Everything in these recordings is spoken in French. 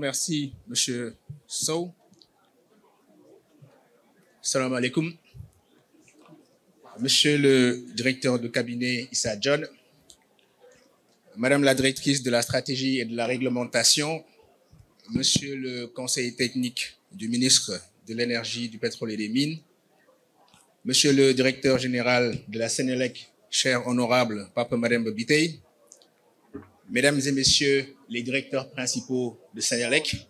remercie, Monsieur Sow. Salam alaikum. Monsieur le directeur de cabinet Issa John, Madame la directrice de la stratégie et de la réglementation, Monsieur le conseiller technique du ministre de l'Énergie, du Pétrole et des Mines, Monsieur le directeur général de la Sénélec, cher honorable Papa Mademba Bitèye, Mesdames et Messieurs les directeurs principaux de Sénélec,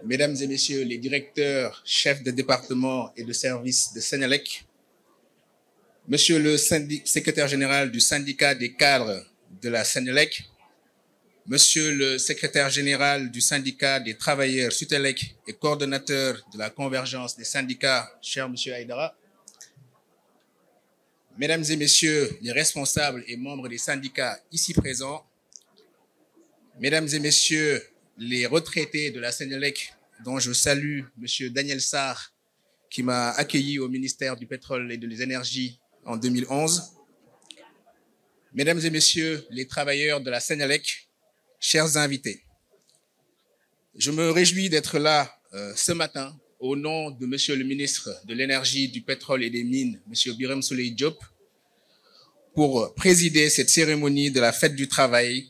Mesdames et Messieurs les directeurs, chefs de département et de service de Sénélec, Monsieur le secrétaire général du syndicat des cadres de la Sénélec, Monsieur le secrétaire général du syndicat des travailleurs Sutelec et coordonnateur de la convergence des syndicats, cher Monsieur Haïdara, Mesdames et Messieurs les responsables et membres des syndicats ici présents, Mesdames et Messieurs les retraités de la Sénélec, dont je salue Monsieur Daniel Sarr, qui m'a accueilli au ministère du Pétrole et des Énergies en 2011, Mesdames et Messieurs les travailleurs de la Sénélec, chers invités, je me réjouis d'être là ce matin au nom de Monsieur le ministre de l'Énergie, du Pétrole et des Mines, Monsieur Birame Souleye Diop, pour présider cette cérémonie de la fête du travail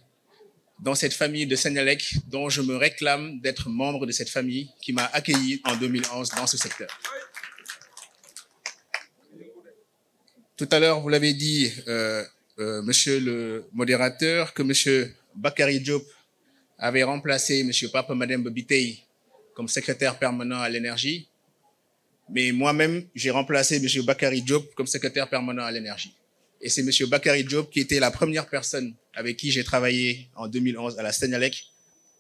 dans cette famille de Sénélec dont je me réclame d'être membre de cette famille qui m'a accueilli en 2011 dans ce secteur. Tout à l'heure, vous l'avez dit, Monsieur le modérateur, que Monsieur Bakary Diop avait remplacé Monsieur Papa Mademba Bitèye comme secrétaire permanent à l'énergie, mais moi-même, j'ai remplacé Monsieur Bakary Diop comme secrétaire permanent à l'énergie. Et c'est Monsieur Bakary Diop qui était la première personne avec qui j'ai travaillé en 2011 à la Sénélec,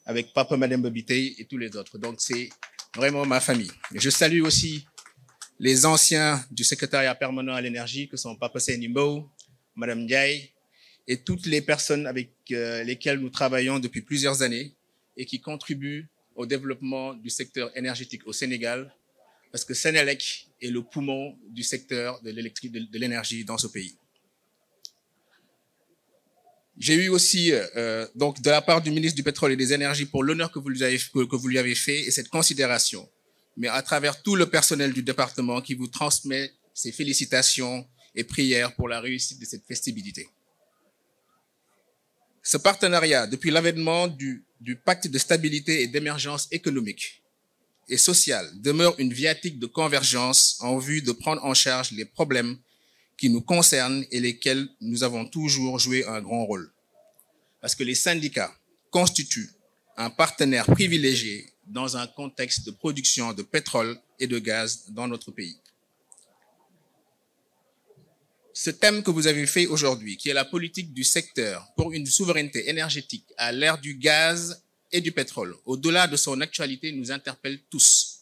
avec Papa Mademba Bitèye et tous les autres. Donc c'est vraiment ma famille. Et je salue aussi les anciens du secrétariat permanent à l'énergie, que sont Papa Senimbo, Madame Ndiaye, et toutes les personnes avec lesquelles nous travaillons depuis plusieurs années et qui contribuent au développement du secteur énergétique au Sénégal, parce que Sénélec est le poumon du secteur de l'énergie dans ce pays. J'ai eu aussi, donc, de la part du ministre du Pétrole et des Énergies pour l'honneur que vous lui avez fait et cette considération, mais à travers tout le personnel du département qui vous transmet ses félicitations et prières pour la réussite de cette festibilité. Ce partenariat, depuis l'avènement du pacte de stabilité et d'émergence économique et sociale, demeure une viatique de convergence en vue de prendre en charge les problèmes qui nous concernent et lesquels nous avons toujours joué un grand rôle. Parce que les syndicats constituent un partenaire privilégié dans un contexte de production de pétrole et de gaz dans notre pays. Ce thème que vous avez fait aujourd'hui, qui est la politique du secteur pour une souveraineté énergétique à l'ère du gaz et du pétrole, au-delà de son actualité, nous interpelle tous.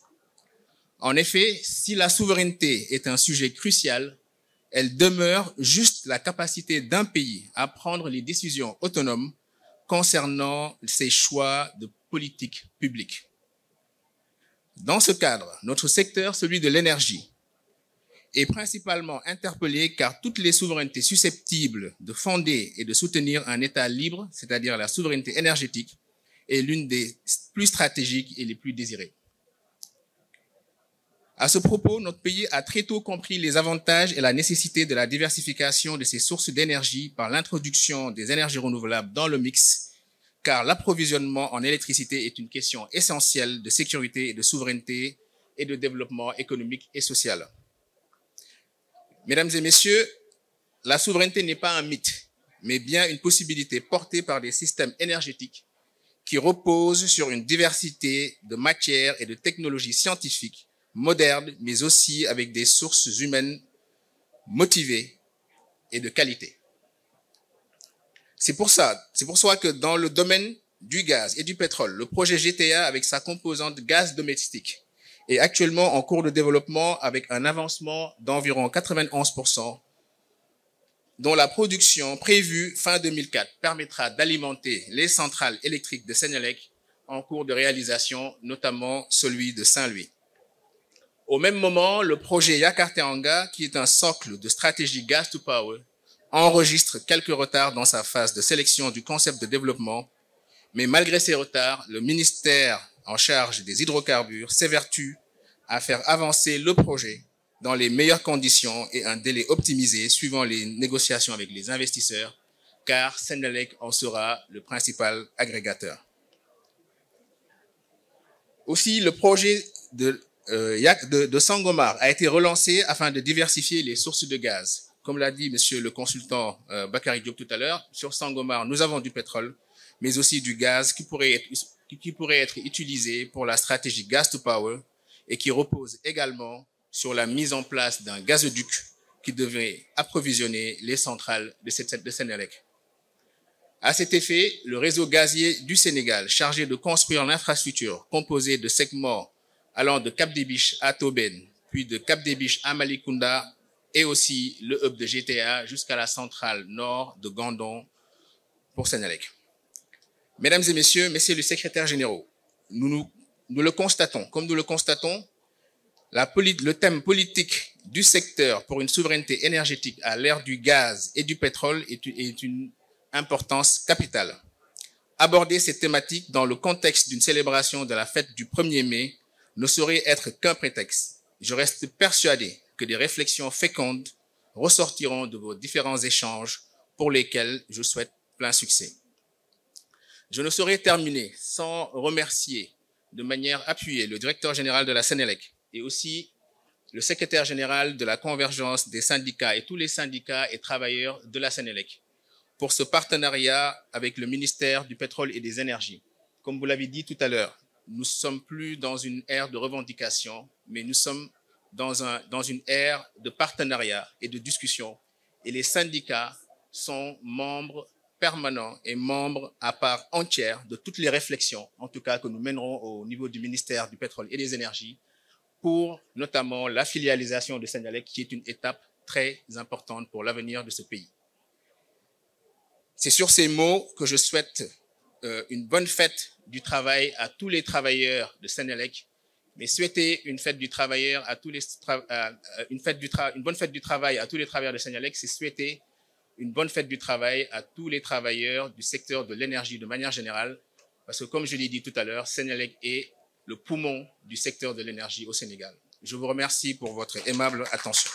En effet, si la souveraineté est un sujet crucial, elle demeure juste la capacité d'un pays à prendre les décisions autonomes concernant ses choix de politique publique. Dans ce cadre, notre secteur, celui de l'énergie, est principalement interpellé car toutes les souverainetés susceptibles de fonder et de soutenir un État libre, c'est-à-dire la souveraineté énergétique, est l'une des plus stratégiques et les plus désirées. À ce propos, notre pays a très tôt compris les avantages et la nécessité de la diversification de ses sources d'énergie par l'introduction des énergies renouvelables dans le mix, car l'approvisionnement en électricité est une question essentielle de sécurité et de souveraineté et de développement économique et social. Mesdames et messieurs, la souveraineté n'est pas un mythe, mais bien une possibilité portée par des systèmes énergétiques qui reposent sur une diversité de matières et de technologies scientifiques modernes, mais aussi avec des sources humaines motivées et de qualité. C'est pour ça que dans le domaine du gaz et du pétrole, le projet GTA avec sa composante gaz domestique est actuellement en cours de développement avec un avancement d'environ 91%, dont la production prévue fin 2004 permettra d'alimenter les centrales électriques de Sénélec en cours de réalisation, notamment celui de Saint-Louis. Au même moment, le projet Yakarta-Anga, qui est un socle de stratégie Gas to Power, enregistre quelques retards dans sa phase de sélection du concept de développement, mais malgré ces retards, le ministère en charge des hydrocarbures s'évertue à faire avancer le projet dans les meilleures conditions et un délai optimisé suivant les négociations avec les investisseurs, car Senelec en sera le principal agrégateur. Aussi, le projet de Sangomar a été relancé afin de diversifier les sources de gaz. Comme l'a dit monsieur le consultant Bakary Diop tout à l'heure, sur Sangomar, nous avons du pétrole, mais aussi du gaz qui pourrait être utilisé pour la stratégie Gas to Power et qui repose également sur la mise en place d'un gazoduc qui devrait approvisionner les centrales de Senelec. À cet effet, le réseau gazier du Sénégal, chargé de construire l'infrastructure composée de segments allant de Cap des Biches à Tobène, puis de Cap des Biches à Malicounda, et aussi le hub de GTA jusqu'à la centrale nord de Gandon pour Senelec. Mesdames et messieurs, messieurs les secrétaires généraux, nous le constatons, comme nous le constatons, le thème politique du secteur pour une souveraineté énergétique à l'ère du gaz et du pétrole est une importance capitale. Aborder cette thématique dans le contexte d'une célébration de la fête du 1er mai ne saurait être qu'un prétexte. Je reste persuadé que des réflexions fécondes ressortiront de vos différents échanges pour lesquels je souhaite plein succès. Je ne saurais terminer sans remercier de manière appuyée le directeur général de la Senelec et aussi le secrétaire général de la convergence des syndicats et tous les syndicats et travailleurs de la Senelec pour ce partenariat avec le ministère du Pétrole et des Énergies. Comme vous l'avez dit tout à l'heure, nous ne sommes plus dans une ère de revendication, mais nous sommes dans une ère de partenariat et de discussion. Et les syndicats sont membres permanents et membres à part entière de toutes les réflexions, en tout cas que nous mènerons au niveau du ministère du Pétrole et des Énergies, pour notamment la filialisation de Senelec, qui est une étape très importante pour l'avenir de ce pays. C'est sur ces mots que je souhaite une bonne fête du travail à tous les travailleurs de Senelec, mais souhaiter une fête du travailleur à tous les une bonne fête du travail à tous les travailleurs de Senelec, c'est souhaiter une bonne fête du travail à tous les travailleurs du secteur de l'énergie de manière générale, parce que comme je l'ai dit tout à l'heure, Senelec est le poumon du secteur de l'énergie au Sénégal. Je vous remercie pour votre aimable attention.